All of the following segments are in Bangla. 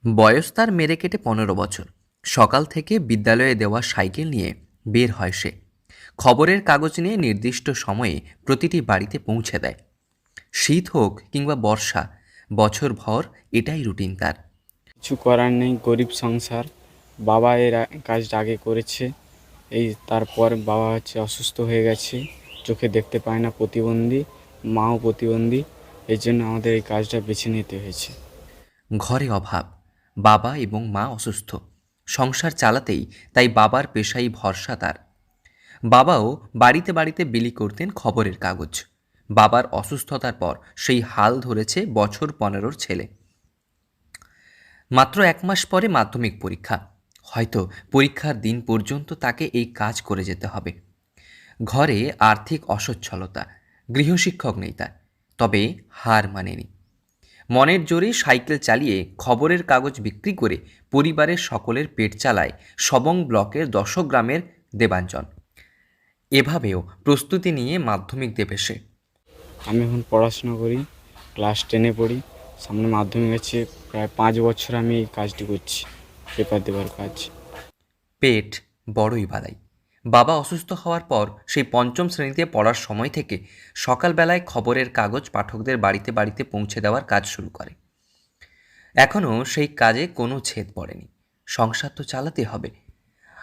বয়স তার মেরে কেটে ১৫ বছর। সকাল থেকে বিদ্যালয়ে দেওয়া সাইকেল নিয়ে বের হয় সে। খবরের কাগজ নিয়ে নির্দিষ্ট সময়ে প্রতিটি বাড়িতে পৌঁছে দেয়। শীত হোক কিংবা বর্ষা, বছরভর এটাই রুটিন তার। কিছু করার নেই, গরিব সংসার। বাবা এর কাজটা আগে করেছে। তারপর বাবা অসুস্থ হয়ে গেছে, চোখে দেখতে পায় না, প্রতিবন্ধী। মাও প্রতিবন্ধী। এই জন্য আমাদের এই কাজটা বেছে নিতে হয়েছে। ঘরে অভাব, বাবা এবং মা অসুস্থ। সংসার চালাতেই তাই বাবার পেশাই ভরসা তার। বাবাও বাড়িতে বাড়িতে বিলি করতেন খবরের কাগজ। বাবার অসুস্থতার পর সেই হাল ধরেছে বছর ১৫-র ছেলে। মাত্র ১ মাস পরে মাধ্যমিক পরীক্ষা। হয়তো পরীক্ষার দিন পর্যন্ত তাকে এই কাজ করে যেতে হবে। ঘরে আর্থিক অসচ্ছলতা, গৃহশিক্ষক নেই তার, তবে হার মানেনি। মনের জোরে সাইকেল চালিয়ে খবরের কাগজ বিক্রি করে পরিবারের সকলের পেট চালায় সবং ব্লকের ১০ গ্রামের দেবাঞ্জন। এভাবেও প্রস্তুতি নিয়ে মাধ্যমিক দেবে সে। আমি এখন পড়াশোনা করি, ক্লাস 10-এ পড়ি। সামনে মাধ্যমিক আছে। প্রায় 5 বছর আমি এই কাজটি করছি, পেপার দেওয়ার কাজ। পেট বড়ই বালাই। বাবা অসুস্থ হওয়ার পর সেই ৫ম শ্রেণীতে পড়ার সময় থেকে সকালবেলায় খবরের কাগজ পাঠকদের বাড়িতে বাড়িতে পৌঁছে দেওয়ার কাজ শুরু করে। এখনও সেই কাজে কোনো ছেদ পড়েনি। সংসার তো চালাতে হবে।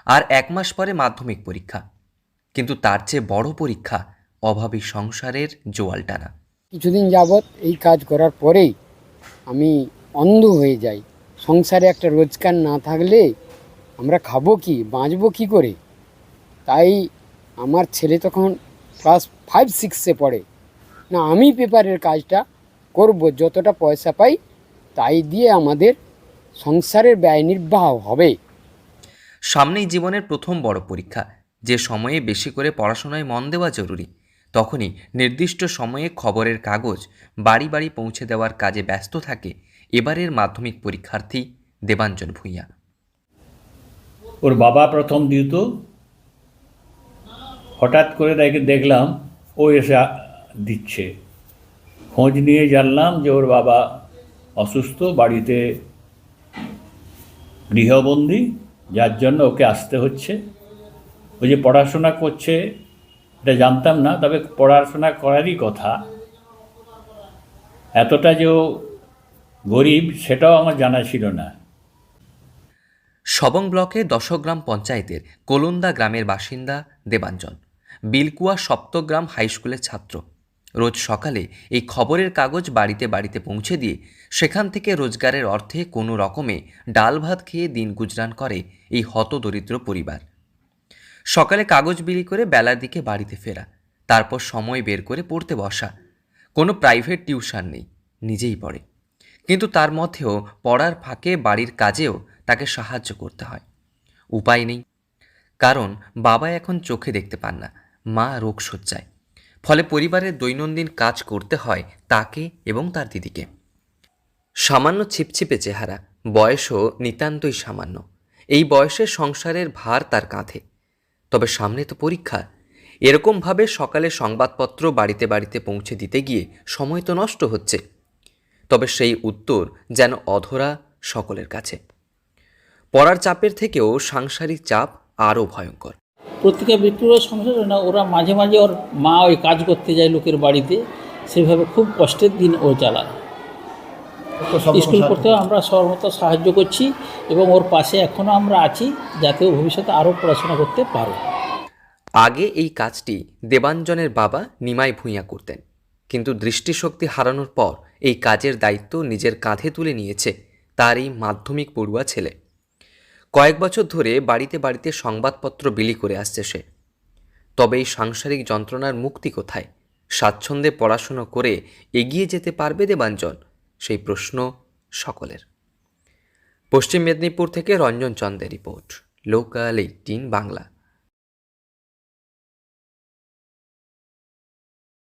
আর ১ মাস পরে মাধ্যমিক পরীক্ষা। কিন্তু তার চেয়ে বড় পরীক্ষা অভাবী সংসারের জোয়াল টানা। কিছুদিন যাবৎ এই কাজ করার পরেই আমি অন্ধ হয়ে যাই। সংসারে একটা রোজগার না থাকলে আমরা খাবো কি, বাঁচবো কি করে? তাই আমার ছেলে তখন ক্লাস 5-6-এ পড়ে। না, আমি পেপারের কাজটা করব, যতটা পয়সা পাই তাই দিয়ে আমাদের সংসারের ব্যয় নির্বাহ হবে। সামনেই জীবনের প্রথম বড় পরীক্ষা। যে সময়ে বেশি করে পড়াশোনায় মন দেওয়া জরুরি, তখনই নির্দিষ্ট সময়ে খবরের কাগজ বাড়ি বাড়ি পৌঁছে দেওয়ার কাজে ব্যস্ত থাকে এবারের মাধ্যমিক পরীক্ষার্থী দেবাঞ্জন ভূঁইয়া। ওর বাবা প্রথম দিত, হঠাৎ করে তাকে দেখলাম ও এসে দিচ্ছে। খোঁজ নিয়ে জানলাম যে ওর বাবা অসুস্থ, বাড়িতে গৃহবন্দী, যার জন্য ওকে আসতে হচ্ছে। ও যে পড়াশোনা করছে এটা জানতাম না, তবে পড়াশোনা করারই কথা। এতটা যে ও গরিব সেটাও আমার জানা ছিল না। সবং ব্লকের ১০ গ্রাম পঞ্চায়েতের কোলন্দা গ্রামের বাসিন্দা দেবাঞ্জন বিলকুয়া সপ্তগ্রাম হাইস্কুলের ছাত্র। রোজ সকালে এই খবরের কাগজ বাড়িতে বাড়িতে পৌঁছে দিয়ে সেখান থেকে রোজগারের অর্থে কোনো রকমে ডাল ভাত খেয়ে দিন গুজরান করে এই হতদরিদ্র পরিবার। সকালে কাগজ বিলি করে বেলার দিকে বাড়িতে ফেরা, তারপর সময় বের করে পড়তে বসা। কোনো প্রাইভেট টিউশন নেই, নিজেই পড়ে। কিন্তু তার মধ্যেও পড়ার ফাঁকে বাড়ির কাজেও তাকে সাহায্য করতে হয়। উপায় নেই, কারণ বাবা এখন চোখে দেখতে পান না, মা রোগশয্যায়। ফলে পরিবারের দৈনন্দিন কাজ করতে হয় তাকে এবং তার দিদিকে। সামান্য ছিপছিপে চেহারা, বয়সও নিতান্তই সামান্য। এই বয়সে সংসারের ভার তার কাঁধে। তবে সামনে তো পরীক্ষা। এরকমভাবে সকালে সংবাদপত্র বাড়িতে বাড়িতে পৌঁছে দিতে গিয়ে সময় তো নষ্ট হচ্ছে। তবে সেই উত্তর যেন অধরা সকলের কাছে। পড়ার চাপের থেকেও সাংসারিক চাপ আরও ভয়ঙ্কর। পত্রিকা বিক্রি করে সংসার না, ওরা মাঝে মাঝে ওর মা ওই কাজ করতে যায় লোকের বাড়িতে, সেভাবে খুব কষ্টের দিন ও চালায়। স্কুল পড়তেও আমরা সর্বত সাহায্য করছি এবং ওর পাশে এখনও আমরা আছি, যাতে ও ভবিষ্যতে আরও পড়াশোনা করতে পারে। আগে এই কাজটি দেবাঞ্জনের বাবা নিমাই ভূঁইয়া করতেন, কিন্তু দৃষ্টিশক্তি হারানোর পর এই কাজের দায়িত্ব নিজের কাঁধে তুলে নিয়েছে তার এই মাধ্যমিক পড়ুয়া ছেলে। কয়েক বছর ধরে বাড়িতে বাড়িতে সংবাদপত্র বিলি করে আসছে সে। তবে এই সাংসারিক যন্ত্রণার মুক্তি কোথায়? স্বাচ্ছন্দ্যে পড়াশুনো করে এগিয়ে যেতে পারবে দেবাঞ্জন? সেই প্রশ্ন সকলের। পশ্চিম মেদিনীপুর থেকে রঞ্জন চন্দের রিপোর্ট, লোকাল 18 বাংলা।